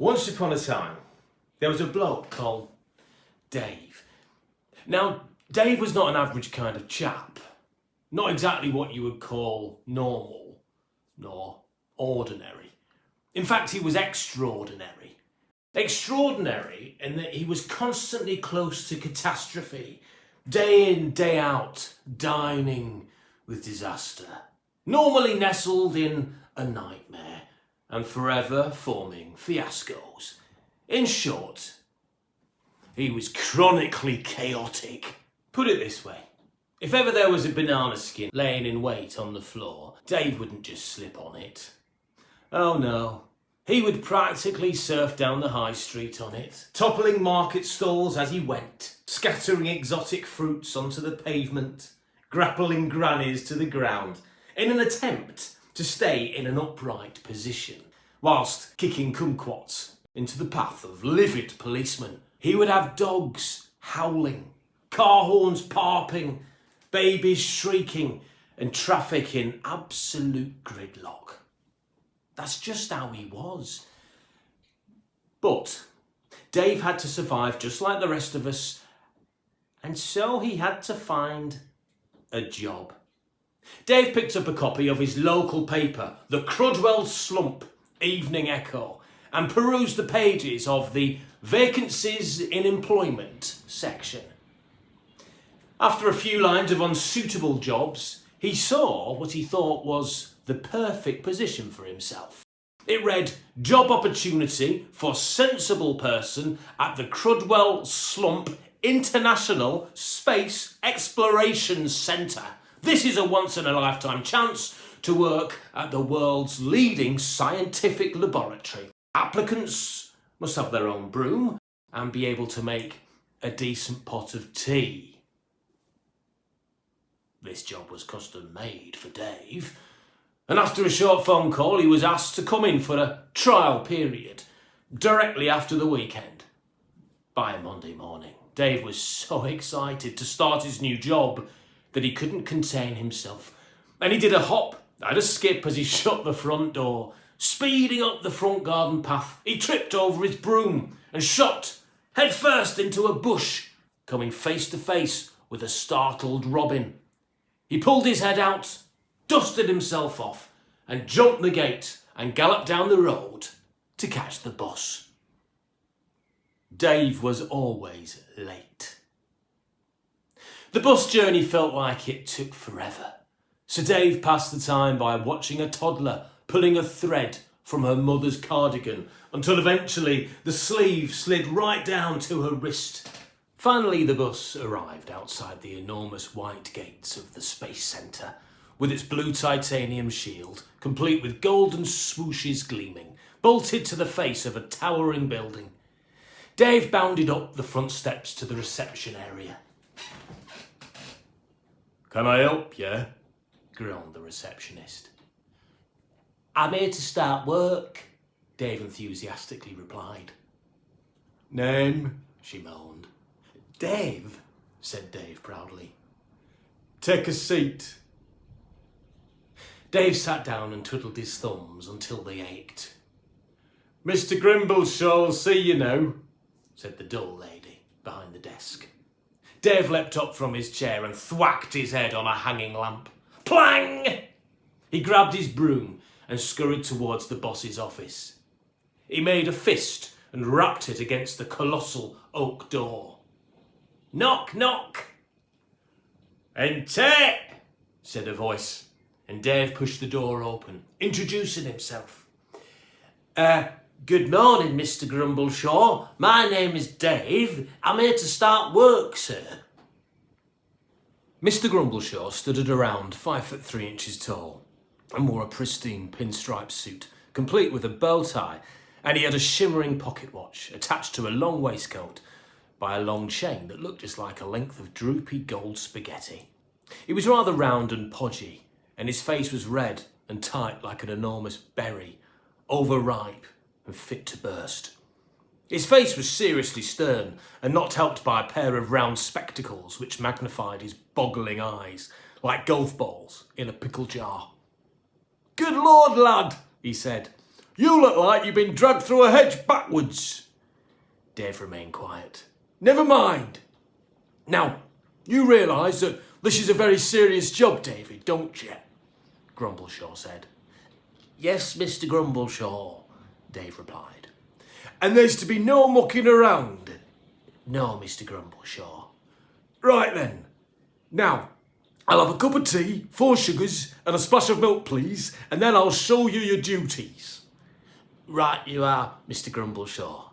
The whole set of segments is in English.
Once upon a time, there was a bloke called Dave. Now, Dave was not an average kind of chap. Not exactly what you would call normal, nor ordinary. In fact, he was extraordinary. Extraordinary in that he was constantly close to catastrophe, day in, day out, dining with disaster. Normally nestled in a nightmare and forever forming fiascos. In short, he was chronically chaotic. Put it this way, if ever there was a banana skin laying in wait on the floor, Dave wouldn't just slip on it. Oh no, he would practically surf down the high street on it, toppling market stalls as he went, scattering exotic fruits onto the pavement, grappling grannies to the ground, in an attempt to stay in an upright position, whilst kicking kumquats into the path of livid policemen. He would have dogs howling, car horns parping, babies shrieking, and traffic in absolute gridlock. That's just how he was. But Dave had to survive just like the rest of us, and so he had to find a job. Dave picked up a copy of his local paper, the Crudwell Slump Evening Echo, and perused the pages of the Vacancies in Employment section. After a few lines of unsuitable jobs, he saw what he thought was the perfect position for himself. It read, job opportunity for sensible person at the Crudwell Slump International Space Exploration Centre. This is a once-in-a-lifetime chance to work at the world's leading scientific laboratory. Applicants must have their own broom and be able to make a decent pot of tea. This job was custom made for Dave, and after a short phone call he was asked to come in for a trial period directly after the weekend. By Monday morning, Dave was so excited to start his new job that he couldn't contain himself, and he did a hop and a skip as he shut the front door. Speeding up the front garden path, he tripped over his broom and shot headfirst into a bush, coming face to face with a startled robin. He pulled his head out, dusted himself off, and jumped the gate and galloped down the road to catch the bus. Dave was always late. The bus journey felt like it took forever, so Dave passed the time by watching a toddler pulling a thread from her mother's cardigan until eventually the sleeve slid right down to her wrist. Finally, the bus arrived outside the enormous white gates of the Space Centre, with its blue titanium shield, complete with golden swooshes gleaming, bolted to the face of a towering building. Dave bounded up the front steps to the reception area. "Can I help you?" groaned the receptionist. "I'm here to start work," Dave enthusiastically replied. "Name?" she moaned. "Dave," said Dave proudly. "Take a seat." Dave sat down and twiddled his thumbs until they ached. "Mr. Grimbleshaw will see you now," said the dull lady behind the desk. Dave leapt up from his chair and thwacked his head on a hanging lamp. Plang! He grabbed his broom and scurried towards the boss's office. He made a fist and rapped it against the colossal oak door. "Knock, knock!" "Enter!" said a voice, and Dave pushed the door open, introducing himself. Good morning, Mr. Grumbleshaw. My name is Dave. I'm here to start work, sir." Mr. Grumbleshaw stood at around 5'3" tall and wore a pristine pinstripe suit, complete with a bow tie, and he had a shimmering pocket watch attached to a long waistcoat by a long chain that looked just like a length of droopy gold spaghetti. He was rather round and podgy, and his face was red and tight like an enormous berry, overripe and fit to burst. His face was seriously stern and not helped by a pair of round spectacles which magnified his boggling eyes like golf balls in a pickle jar. "Good Lord, lad," he said. You look like you've been dragged through a hedge backwards. Dave remained quiet. Never mind. Now, you realise that this is a very serious job, David, don't you? Grumbleshaw said. Yes, Mr. Grumbleshaw, Dave replied. And there's to be no mucking around? No, Mr. Grumbleshaw. Right then. Now, I'll have a cup of tea, 4 sugars and a splash of milk, please, and then I'll show you your duties. Right you are, Mr. Grumbleshaw.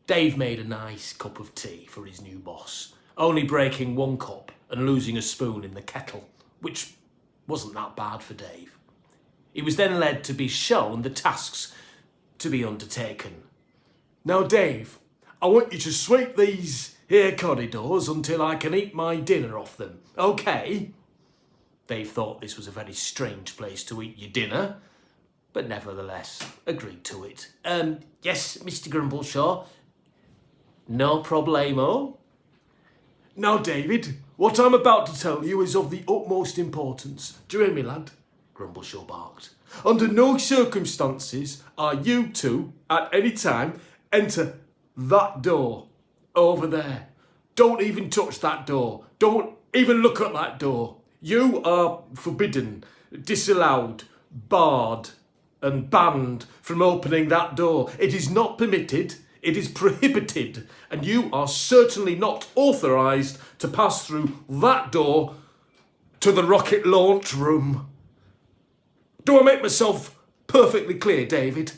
Dave made a nice cup of tea for his new boss, only breaking 1 cup and losing a spoon in the kettle, which wasn't that bad for Dave. He was then led to be shown the tasks to be undertaken. Now, Dave, I want you to sweep these here corridors until I can eat my dinner off them, okay? Dave thought this was a very strange place to eat your dinner, but nevertheless agreed to it. Yes, Mr. Grumbleshaw. No problemo. Now, David, what I'm about to tell you is of the utmost importance. Do you hear me, lad? Grumbleshaw barked. Under no circumstances are you to, at any time, enter that door over there. Don't even touch that door. Don't even look at that door. You are forbidden, disallowed, barred, and banned from opening that door. It is not permitted. It is prohibited, and you are certainly not authorised to pass through that door to the rocket launch room. Do I make myself perfectly clear, David?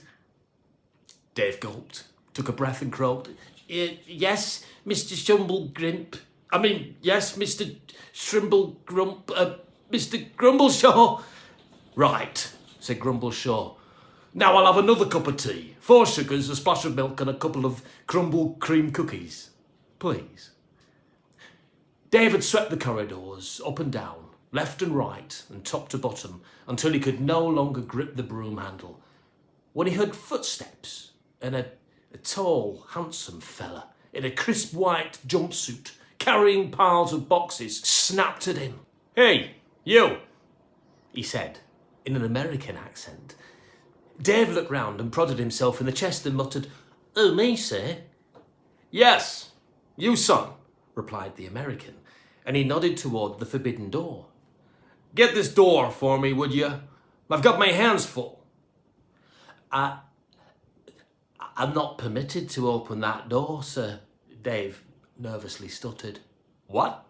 Dave gulped, took a breath and croaked. Yes, Mr. Shumble-Grimp. Yes, Mr. Shrimble-Grump. Mr. Grumbleshaw. Right, said Grumbleshaw. Now I'll have another cup of tea, 4 sugars, a splash of milk and a couple of crumble cream cookies, please. David swept the corridors up and down, left and right and top to bottom until he could no longer grip the broom handle, when he heard footsteps and a tall, handsome fella in a crisp white jumpsuit carrying piles of boxes snapped at him. Hey, you, he said in an American accent. Dave looked round and prodded himself in the chest and muttered, Oh, me, sir? Yes, you, son, replied the American, and he nodded toward the forbidden door. Get this door for me, would you? I've got my hands full. I'm not permitted to open that door, sir, Dave nervously stuttered. What?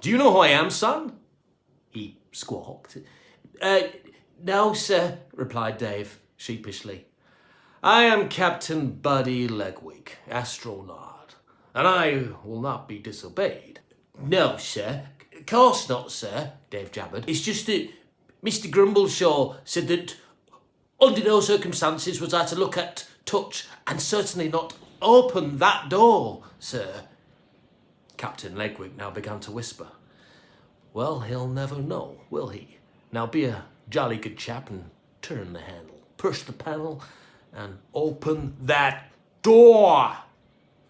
Do you know who I am, son? He squawked. No, sir, replied Dave sheepishly. I am Captain Buddy Legweek, astronaut, and I will not be disobeyed. No, sir. Of course not, sir, Dave jabbered. It's just that Mr. Grumbleshaw said that under no circumstances was I to look at, touch, and certainly not open that door, sir. Captain Legweek now began to whisper. Well, he'll never know, will he? Now be a jolly good chap and turn the handle, push the panel, and open that door.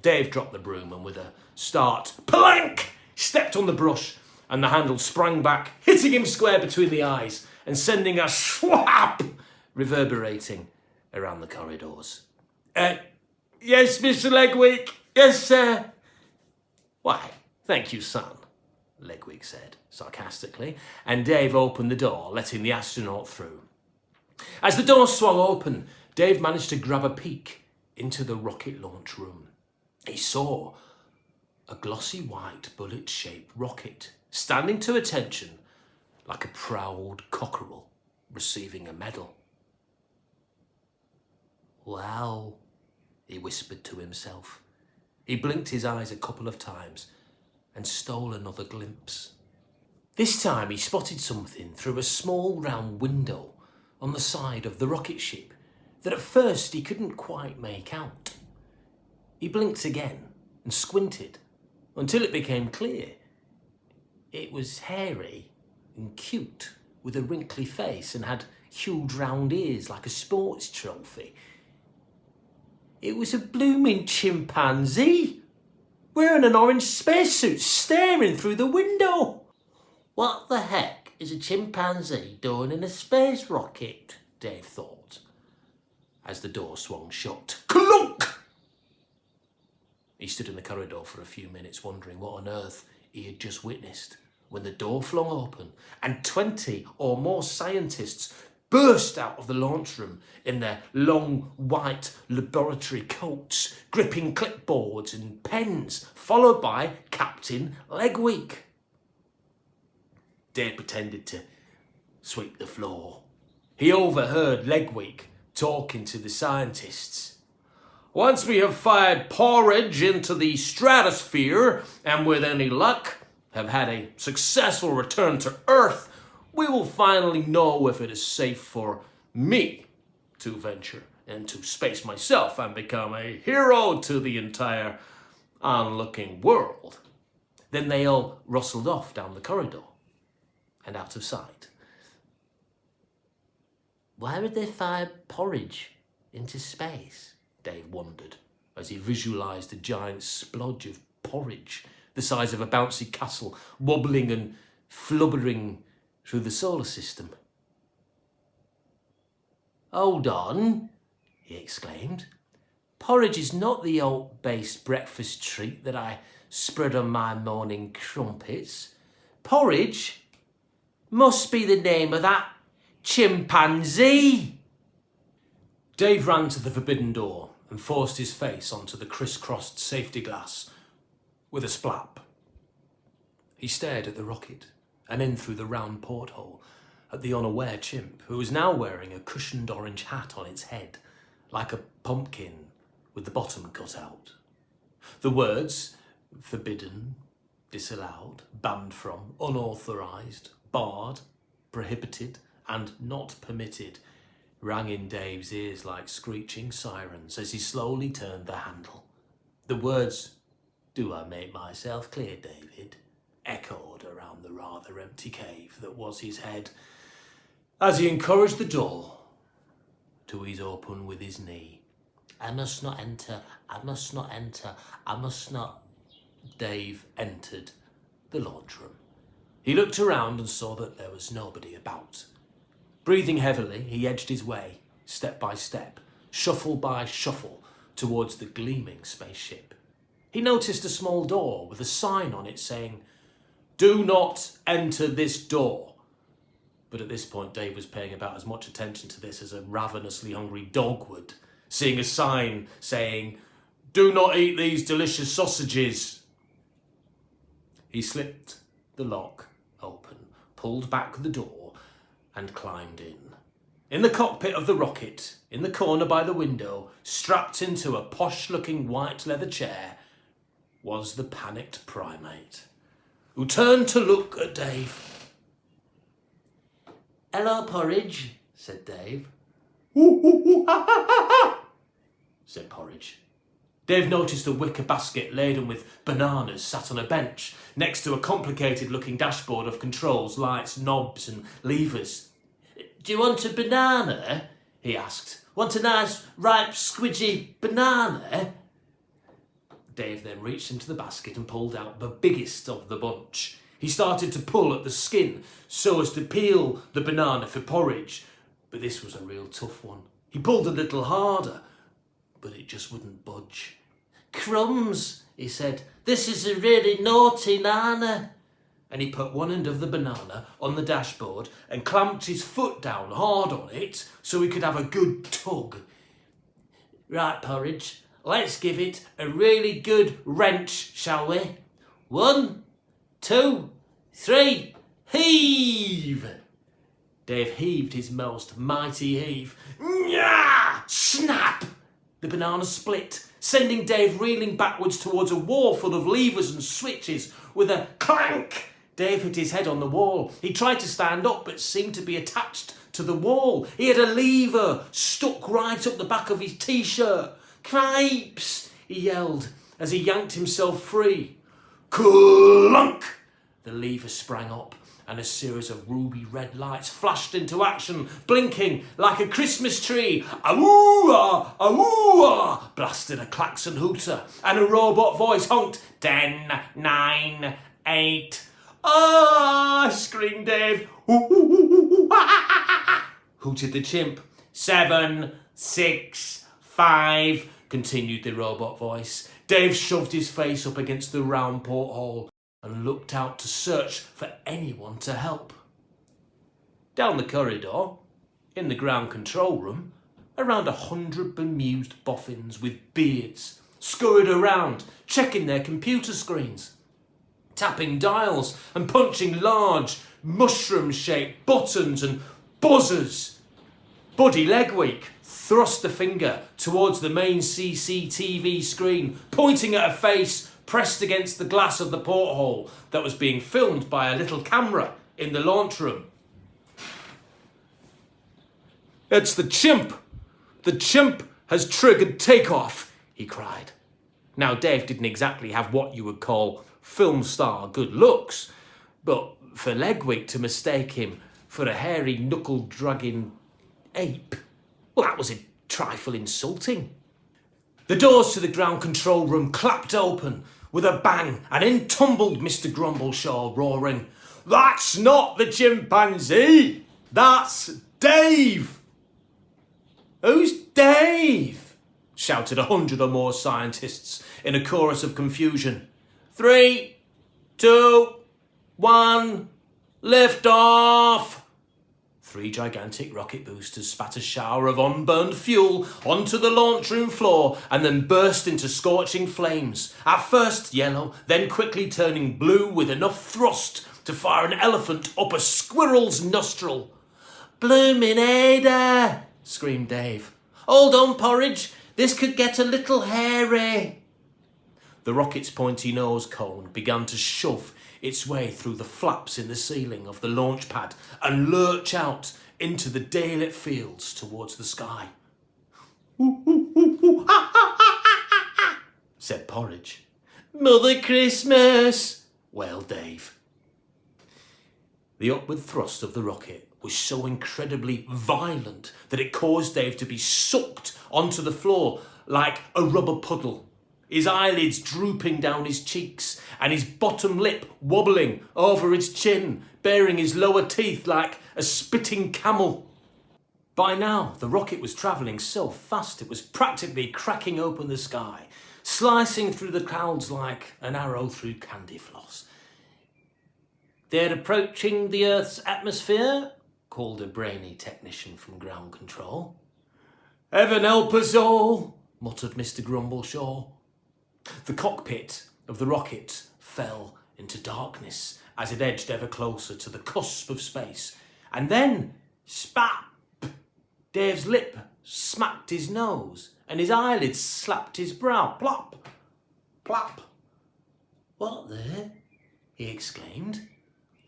Dave dropped the broom and with a start, plank, stepped on the brush, and the handle sprang back, hitting him square between the eyes and sending a swap reverberating around the corridors. Yes, Mr. Legweek. Yes, sir. Why, thank you, son, Legweek said sarcastically, and Dave opened the door, letting the astronaut through. As the door swung open, Dave managed to grab a peek into the rocket launch room. He saw a glossy white bullet-shaped rocket standing to attention like a proud cockerel receiving a medal. Wow, he whispered to himself. He blinked his eyes a couple of times and stole another glimpse. This time he spotted something through a small round window on the side of the rocket ship that at first he couldn't quite make out. He blinked again and squinted until it became clear. It was hairy and cute with a wrinkly face and had huge round ears like a sports trophy. It was a blooming chimpanzee wearing an orange spacesuit staring through the window. What the heck is a chimpanzee doing in a space rocket? Dave thought, as the door swung shut. Clunk! He stood in the corridor for a few minutes, wondering what on earth he had just witnessed, when the door flung open and 20 or more scientists burst out of the launch room in their long white laboratory coats, gripping clipboards and pens, followed by Captain Legweek. Dave pretended to sweep the floor. He overheard Legweek talking to the scientists. Once we have fired Porridge into the stratosphere and with any luck have had a successful return to Earth, we will finally know if it is safe for me to venture into space myself and become a hero to the entire onlooking world. Then they all rustled off down the corridor and out of sight. Why would they fire Porridge into space? Dave wondered, as he visualised a giant splodge of porridge, the size of a bouncy castle, wobbling and flubbering through the solar system. Hold on, he exclaimed. Porridge is not the oat-based breakfast treat that I spread on my morning crumpets. Porridge must be the name of that chimpanzee. Dave ran to the forbidden door and forced his face onto the criss-crossed safety glass with a splap. He stared at the rocket and in through the round porthole at the unaware chimp, who was now wearing a cushioned orange hat on its head, like a pumpkin with the bottom cut out. The words forbidden, disallowed, banned from, unauthorised, barred, prohibited and not permitted rang in Dave's ears like screeching sirens as he slowly turned the handle. The words, "Do I make myself clear, David?" echoed around the rather empty cave that was his head as he encouraged the door to ease open with his knee. I must not enter, I must not enter, I must not. Dave entered the launch room. He looked around and saw that there was nobody about. Breathing heavily, he edged his way, step by step, shuffle by shuffle, towards the gleaming spaceship. He noticed a small door with a sign on it saying, "Do not enter this door." But at this point, Dave was paying about as much attention to this as a ravenously hungry dog would, seeing a sign saying, "Do not eat these delicious sausages." He slipped the lock open, pulled back the door, and climbed in. In the cockpit of the rocket, in the corner by the window, strapped into a posh-looking white leather chair, was the panicked primate, who turned to look at Dave. "Hello, Porridge," said Dave. "Ooh, ooh, ooh, ha, ha, ha, ha," said Porridge. Dave noticed a wicker basket laden with bananas sat on a bench next to a complicated-looking dashboard of controls, lights, knobs and levers. "Do you want a banana?" he asked. "Want a nice, ripe, squidgy banana?" Dave then reached into the basket and pulled out the biggest of the bunch. He started to pull at the skin so as to peel the banana for Porridge, but this was a real tough one. He pulled a little harder, but it just wouldn't budge. "Crumbs," he said. "This is a really naughty nana." And he put one end of the banana on the dashboard and clamped his foot down hard on it so he could have a good tug. "Right, Porridge, let's give it a really good wrench, shall we? 1, 2, 3, heave!" Dave heaved his most mighty heave. Nyah! Snap! The banana split, sending Dave reeling backwards towards a wall full of levers and switches. With a clank, Dave hit his head on the wall. He tried to stand up, but seemed to be attached to the wall. He had a lever stuck right up the back of his t-shirt. "Cripes!" he yelled as he yanked himself free. Clunk! The lever sprang up, and a series of ruby red lights flashed into action, blinking like a Christmas tree. "Awoo-ah! Awoo-ah!" blasted a klaxon hooter, and a robot voice honked, 10, 9, 8. "Ah!" screamed Dave. "Who hooted the chimp. 7, 6, 5, continued the robot voice. Dave shoved his face up against the round porthole and looked out to search for anyone to help. Down the corridor, in the ground control room, around 100 bemused boffins with beards scurried around, checking their computer screens, tapping dials and punching large, mushroom-shaped buttons and buzzers. Buddy Legweek thrust a finger towards the main CCTV screen, pointing at a face pressed against the glass of the porthole that was being filmed by a little camera in the launch room. "It's the chimp! The chimp has triggered takeoff," he cried. Now, Dave didn't exactly have what you would call film star good looks, but for Legweek to mistake him for a hairy, knuckle-dragging ape, well, that was a trifle insulting. The doors to the ground control room clapped open with a bang, and in tumbled Mr. Grumbleshaw, roaring, "That's not the chimpanzee! That's Dave!" "Who's Dave?" shouted 100 or more scientists in a chorus of confusion. 3, 2, 1, lift off! 3 gigantic rocket boosters spat a shower of unburned fuel onto the launch room floor and then burst into scorching flames, at first yellow, then quickly turning blue with enough thrust to fire an elephant up a squirrel's nostril. "Bloomin' Ada!" screamed Dave. "Hold on, Porridge, this could get a little hairy." The rocket's pointy nose cone began to shove its way through the flaps in the ceiling of the launch pad and lurch out into the daylit fields towards the sky. "Ooh, ooh, ooh, ooh, ha, ha, ha, ha, ha," said Porridge. "Mother Christmas," wailed Dave. The upward thrust of the rocket was so incredibly violent that it caused Dave to be sucked onto the floor like a rubber puddle, his eyelids drooping down his cheeks and his bottom lip wobbling over his chin, baring his lower teeth like a spitting camel. By now, the rocket was travelling so fast it was practically cracking open the sky, slicing through the clouds like an arrow through candy floss. "They're approaching the Earth's atmosphere," called a brainy technician from ground control. "Heaven help us all," muttered Mr. Grumbleshaw. The cockpit of the rocket fell into darkness as it edged ever closer to the cusp of space. And then, spat! Dave's lip smacked his nose and his eyelids slapped his brow. Plop! Plop! "What there?" he exclaimed.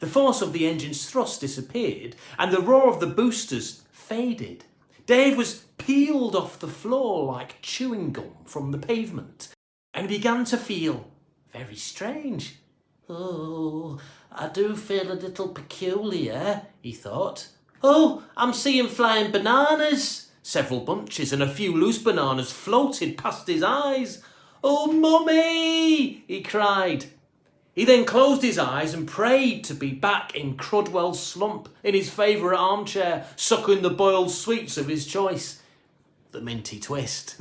The force of the engine's thrust disappeared and the roar of the boosters faded. Dave was peeled off the floor like chewing gum from the pavement and began to feel very strange. "Oh, I do feel a little peculiar," he thought. "Oh, I'm seeing flying bananas." Several bunches and a few loose bananas floated past his eyes. "Oh, Mummy!" he cried. He then closed his eyes and prayed to be back in Crudwell's slump, in his favourite armchair, suckling the boiled sweets of his choice. The minty twist.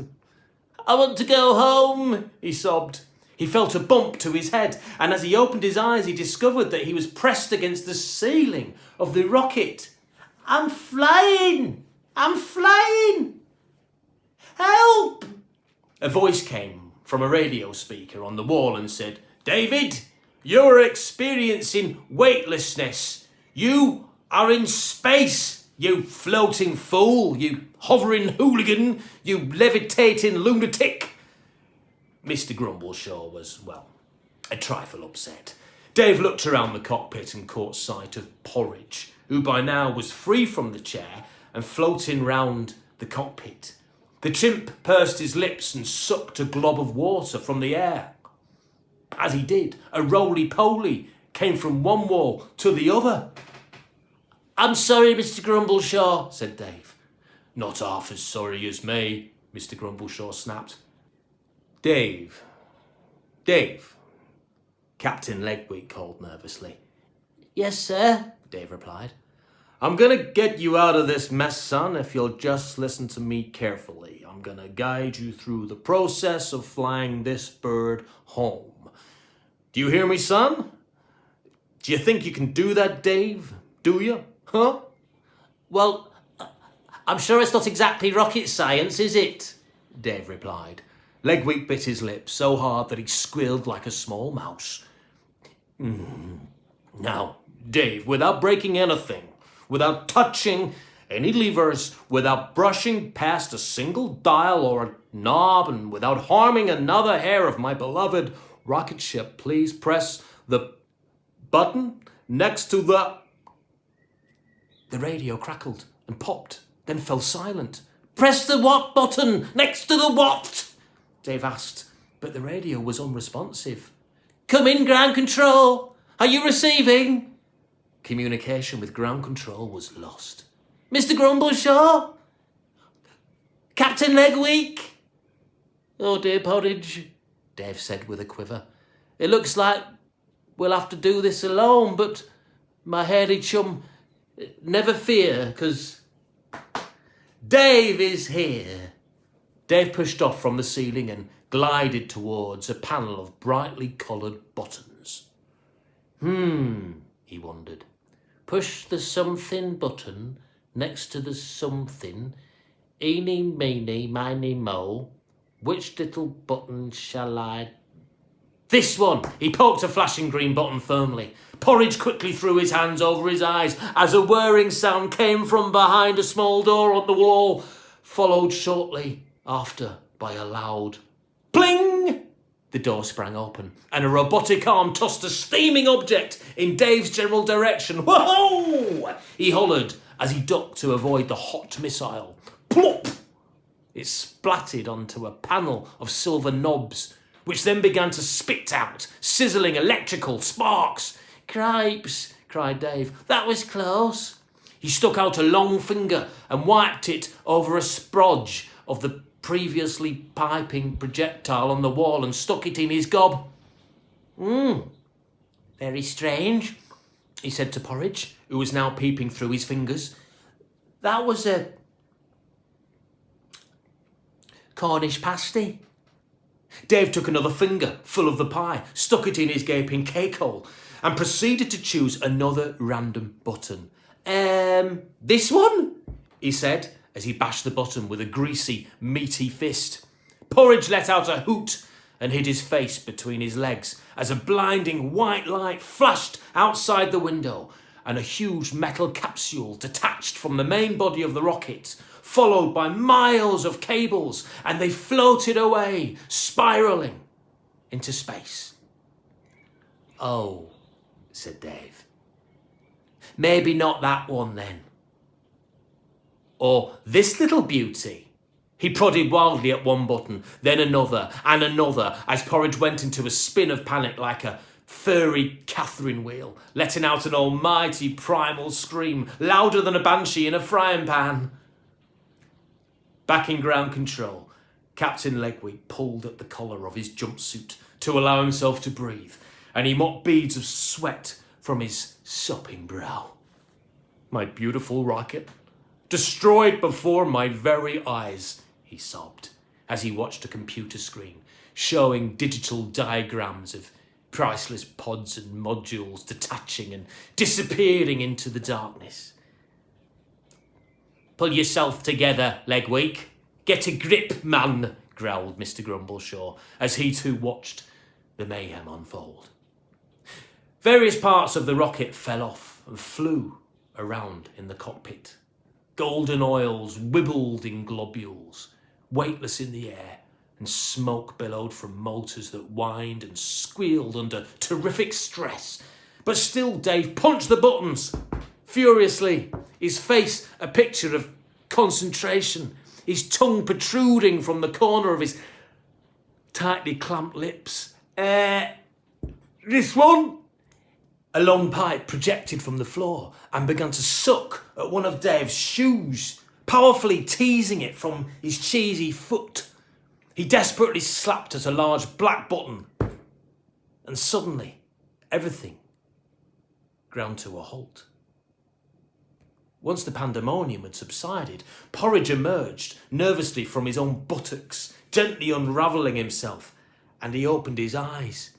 "I want to go home," he sobbed. He felt a bump to his head, and as he opened his eyes, he discovered that he was pressed against the ceiling of the rocket. "I'm flying! I'm flying! Help!" A voice came from a radio speaker on the wall and said, "David, you're experiencing weightlessness. You are in space, you floating fool, you hovering hooligan, you levitating lunatic." Mr. Grumbleshaw was, well, a trifle upset. Dave looked around the cockpit and caught sight of Porridge, who by now was free from the chair and floating round the cockpit. The chimp pursed his lips and sucked a glob of water from the air. As he did, a roly-poly came from one wall to the other. "I'm sorry, Mr. Grumbleshaw," said Dave. "Not half as sorry as me," Mr. Grumbleshaw snapped. Dave, Captain Legweek called nervously. "Yes, sir," Dave replied. I'm gonna get you out of this mess, son, if you'll just listen to me carefully. I'm gonna guide you through the process of flying this bird home. Do you hear me, son? Do you think you can do that, Dave? Do you? Huh? Well, I'm sure it's not exactly rocket science, is it? Dave replied. Legweek bit his lip so hard that he squealed like a small mouse. Now, Dave, without breaking anything, without touching any levers, without brushing past a single dial or a knob, and without harming another hair of my beloved rocket ship, please press the button next to the... The radio crackled and popped, then fell silent. Press the what button next to the what? Dave asked, but the radio was unresponsive. Come in, ground control. Are you receiving? Communication with ground control was lost. Mr. Grumbleshaw? Captain Legweek? Oh dear, Porridge, Dave said with a quiver. It looks like we'll have to do this alone, but my hairy chum, never fear, 'cause Dave is here. Dave pushed off from the ceiling and glided towards a panel of brightly coloured buttons. He wondered. Push the something button next to the something. Eeny, meeny, miny, mo. Which little button shall I... This one! He poked a flashing green button firmly. Porridge quickly threw his hands over his eyes as a whirring sound came from behind a small door on the wall, followed shortly after by a loud pling. The door sprang open and a robotic arm tossed a steaming object in Dave's general direction. Whoa! He hollered as he ducked to avoid the hot missile. Plop! It splattered onto a panel of silver knobs, which then began to spit out sizzling electrical sparks. Cripes, cried Dave. That was close. He stuck out a long finger and wiped it over a sprodge of the previously piping projectile on the wall and stuck it in his gob. Very strange, he said to Porridge, who was now peeping through his fingers. That was a Cornish pasty. Dave took another finger full of the pie, stuck it in his gaping cake hole, and proceeded to choose another random button. This one? He said, as he bashed the button with a greasy, meaty fist. Porridge let out a hoot and hid his face between his legs as a blinding white light flashed outside the window and a huge metal capsule detached from the main body of the rocket, followed by miles of cables, and they floated away, spiralling into space. Oh, said Dave. Maybe not that one then. Or this little beauty. He prodded wildly at one button, then another and another, as Porridge went into a spin of panic like a furry Catherine wheel, letting out an almighty primal scream, louder than a banshee in a frying pan. Back in ground control, Captain Legweek pulled at the collar of his jumpsuit to allow himself to breathe, and he mopped beads of sweat from his sopping brow. My beautiful rocket, destroyed before my very eyes, he sobbed, as he watched a computer screen showing digital diagrams of priceless pods and modules detaching and disappearing into the darkness. Pull yourself together, Legweek. Get a grip, man, growled Mr. Grumbleshaw, as he too watched the mayhem unfold. Various parts of the rocket fell off and flew around in the cockpit. Golden oils wibbled in globules, weightless in the air, and smoke billowed from motors that whined and squealed under terrific stress. But still Dave punched the buttons furiously, his face a picture of concentration, his tongue protruding from the corner of his tightly clamped lips. This one? A long pipe projected from the floor and began to suck at one of Dave's shoes, powerfully teasing it from his cheesy foot. He desperately slapped at a large black button, and suddenly everything ground to a halt. Once the pandemonium had subsided, Porridge emerged nervously from his own buttocks, gently unravelling himself, and he opened his eyes.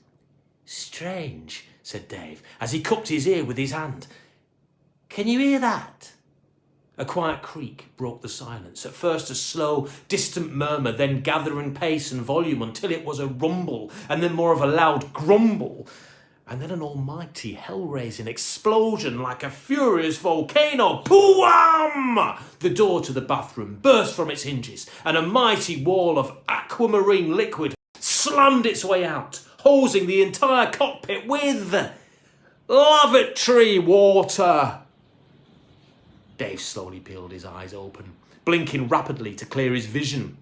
"Strange," said Dave, as he cupped his ear with his hand. "Can you hear that?" A quiet creak broke the silence, at first a slow, distant murmur, then gathering pace and volume until it was a rumble, and then more of a loud grumble, and then an almighty hell-raising explosion like a furious volcano. Pooam! The door to the bathroom burst from its hinges, and a mighty wall of aquamarine liquid slammed its way out, hosing the entire cockpit with lavatory water. Dave slowly peeled his eyes open, blinking rapidly to clear his vision,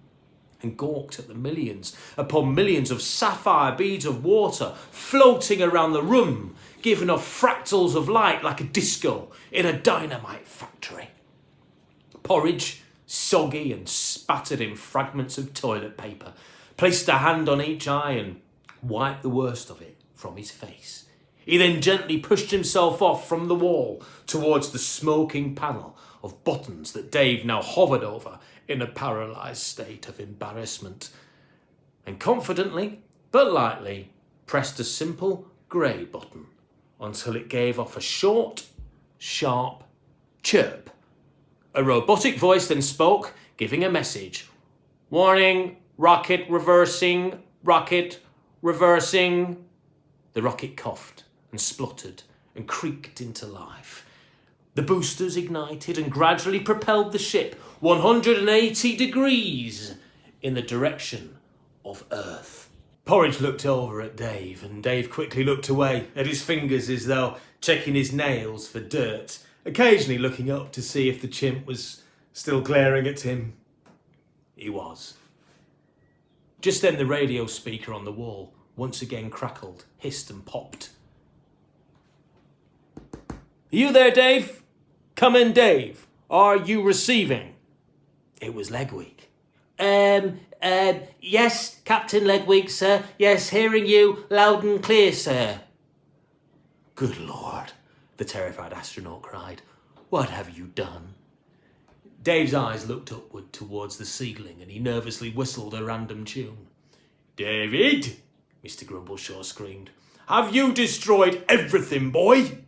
and gawked at the millions upon millions of sapphire beads of water floating around the room, giving off fractals of light like a disco in a dynamite factory. Porridge, soggy and spattered in fragments of toilet paper, placed a hand on each eye and wiped the worst of it from his face. He then gently pushed himself off from the wall towards the smoking panel of buttons that Dave now hovered over in a paralysed state of embarrassment, and confidently but lightly pressed a simple grey button until it gave off a short, sharp chirp. A robotic voice then spoke, giving a message. "Warning, rocket reversing, rocket reversing." The rocket coughed and spluttered and creaked into life. The boosters ignited and gradually propelled the ship 180 degrees in the direction of Earth. Porridge looked over at Dave, and Dave quickly looked away at his fingers as though checking his nails for dirt, occasionally looking up to see if the chimp was still glaring at him. He was. Just then the radio speaker on the wall once again crackled, hissed and popped. "Are you there, Dave? Come in, Dave. Are you receiving?" It was Legweek. Yes, Captain Legweek, sir. Yes, hearing you loud and clear, sir." "Good Lord," the terrified astronaut cried. "What have you done?" Dave's eyes looked upward towards the ceiling, and he nervously whistled a random tune. "David," Mr. Grumbleshaw screamed, "have you destroyed everything, boy?"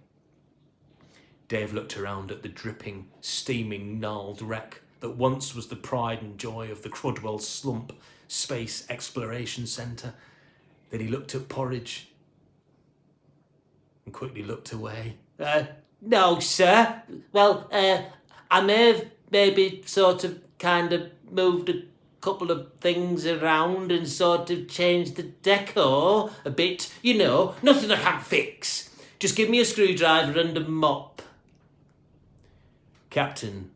Dave looked around at the dripping, steaming, gnarled wreck that once was the pride and joy of the Crudwell Slump Space Exploration Centre. Then he looked at Porridge and quickly looked away. No, sir. Well, I may have maybe sort of kind of moved a couple of things around and sort of changed the decor a bit. You know, nothing I can't fix. Just give me a screwdriver and a mop." Captain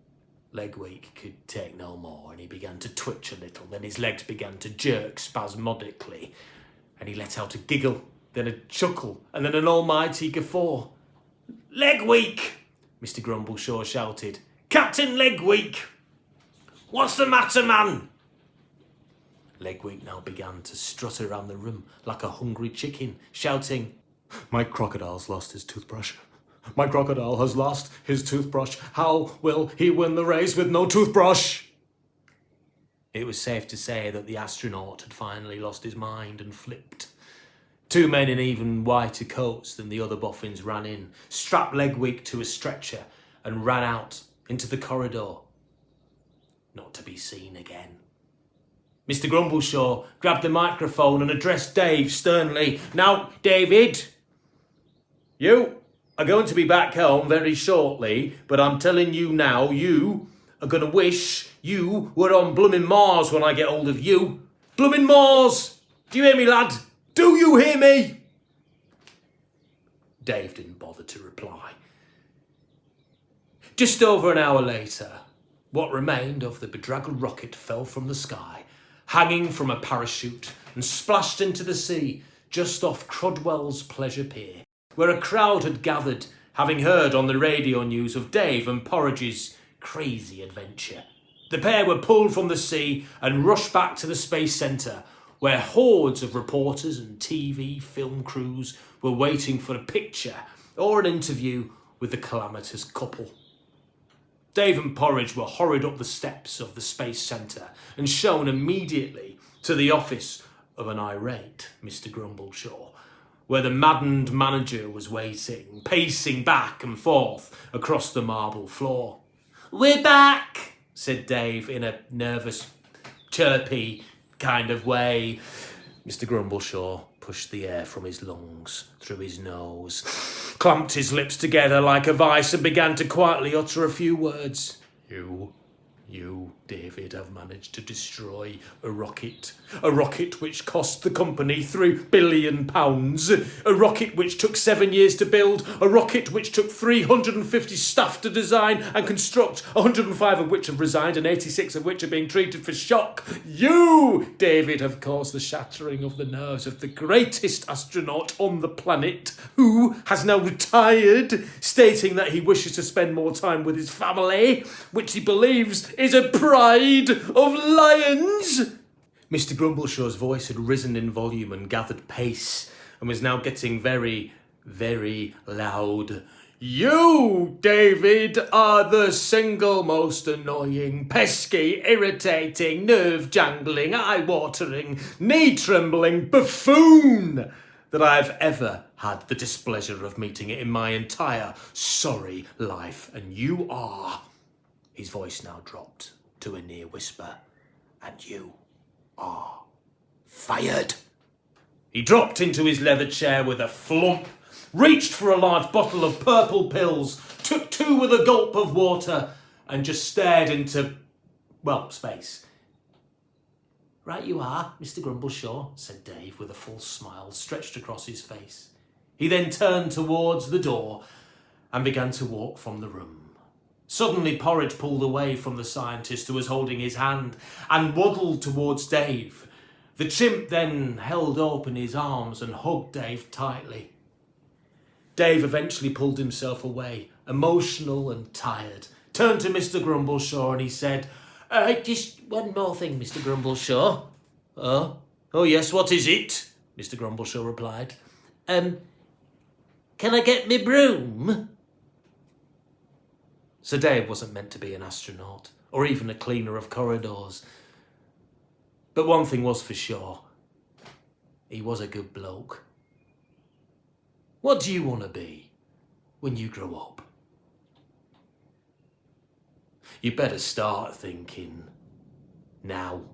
Legweek could take no more, and he began to twitch a little. Then his legs began to jerk spasmodically, and he let out a giggle, then a chuckle, and then an almighty guffaw. "Legweek!" Mr. Grumbleshaw shouted. "Captain Legweek! What's the matter, man?" Legweek now began to strut around the room like a hungry chicken, shouting, "My crocodile's lost his toothbrush. My crocodile has lost his toothbrush. How will he win the race with no toothbrush?" It was safe to say that the astronaut had finally lost his mind and flipped. Two men in even whiter coats than the other boffins ran in, strapped Legweek to a stretcher, and ran out into the corridor, not to be seen again. Mr. Grumbleshaw grabbed the microphone and addressed Dave sternly. "Now, David, you are going to be back home very shortly, but I'm telling you now, you are going to wish you were on bloomin' Mars when I get hold of you. Bloomin' Mars! Do you hear me, lad? Do you hear me?" Dave didn't bother to reply. Just over an hour later, what remained of the bedraggled rocket fell from the sky, hanging from a parachute, and splashed into the sea just off Crudwell's Pleasure Pier, where a crowd had gathered, having heard on the radio news of Dave and Porridge's crazy adventure. The pair were pulled from the sea and rushed back to the Space Centre, where hordes of reporters and TV film crews were waiting for a picture or an interview with the calamitous couple. Dave and Porridge were hurried up the steps of the Space Centre and shown immediately to the office of an irate Mr. Grumbleshaw, where the maddened manager was waiting, pacing back and forth across the marble floor. "We're back," said Dave in a nervous, chirpy kind of way. Mr. Grumbleshaw pushed the air from his lungs through his nose, clamped his lips together like a vice and began to quietly utter a few words. You, David, have managed to destroy a rocket which cost the company £3 billion, a rocket which took 7 years to build, a rocket which took 350 staff to design and construct, 105 of which have resigned and 86 of which are being treated for shock. You, David, have caused the shattering of the nerves of the greatest astronaut on the planet, who has now retired, stating that he wishes to spend more time with his family, which he believes is a pride of lions. Mr. Grumbleshaw's voice had risen in volume and gathered pace, and was now getting very, very loud. You, David, are the single most annoying, pesky, irritating, nerve-jangling, eye-watering, knee-trembling buffoon that I've ever had the displeasure of meeting in my entire sorry life, and you are... His voice now dropped to a near whisper. "And you are fired." He dropped into his leather chair with a flump, reached for a large bottle of purple pills, took 2 with a gulp of water, and just stared into, well, space. "Right you are, Mr. Grumbleshaw," said Dave with a false smile stretched across his face. He then turned towards the door and began to walk from the room. Suddenly Porridge pulled away from the scientist who was holding his hand and waddled towards Dave. The chimp then held open his arms and hugged Dave tightly. Dave eventually pulled himself away, emotional and tired, turned to Mr. Grumbleshaw and he said, "Just one more thing, Mr. Grumbleshaw." Oh yes, what is it?" Mr. Grumbleshaw replied. Can I get me broom?" Sir Dave wasn't meant to be an astronaut, or even a cleaner of corridors. But one thing was for sure. He was a good bloke. What do you want to be when you grow up? You better start thinking now.